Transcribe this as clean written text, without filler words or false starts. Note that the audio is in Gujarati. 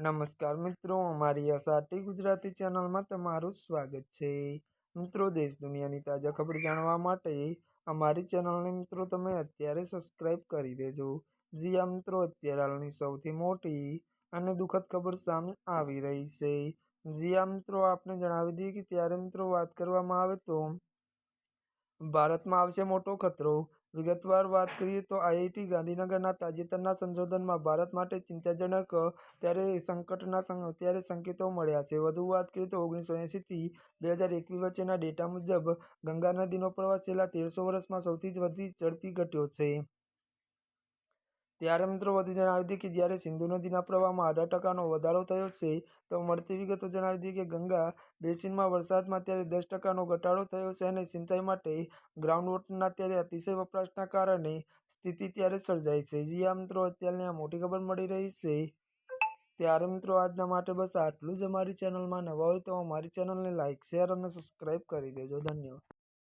નમસ્કાર મિત્રો, અમારી અસાટી ગુજરાતી ચેનલમાં તમારું સ્વાગત છે। મિત્રો, દેશ દુનિયાની તાજા ખબર જાણવા માટે અમારી ચેનલને મિત્રો તમે અત્યારે સબસ્ક્રાઇબ કરી દેજો। જી આ મિત્રો, અત્યારે હાલની સૌથી મોટી અને દુઃખદ ખબર સામે આવી રહી છે। જી આ મિત્રો, આપને જણાવી દઈએ કે ત્યારે મિત્રો વાત કરવામાં આવે તો ભારતમાં આવશે મોટો ખતરો। વિગતવાર વાત કરીએ તો આઈઆઈટી ગાંધીનગરના તાજેતરના સંશોધનમાં ભારત માટે ચિંતાજનક ત્યારે સંકેતો મળ્યા છે। વધુ વાત કરીએ તો 1980 થી 2021 વચ્ચેના ડેટા મુજબ ગંગા નદીનો પ્રવાહ છેલ્લા 1300 વર્ષમાં સૌથી ઝડપી ઘટ્યો છે। ત્યારે મિત્રો વધુ જણાવી દઈએ કે જ્યારે સિંધુ નદીના પ્રવાહમાં 18% વધારો થયો છે, તો મળતી વિગતો જણાવી દઈએ કે ગંગા બેસિનમાં વરસાદમાં ત્યારે 10% ઘટાડો થયો છે અને સિંચાઈ માટે ગ્રાઉન્ડ વોટરના ત્યારે અતિશય વપરાશના કારણે સ્થિતિ ત્યારે સર્જાઈ છે। જી આ મિત્રો, અત્યારની આ મોટી ખબર મળી રહી છે। ત્યારે મિત્રો આજના માટે બસ આટલું જ। અમારી ચેનલમાં નવા હોય તો અમારી ચેનલને લાઇક, શેર અને સબસ્ક્રાઇબ કરી દેજો। ધન્યવાદ।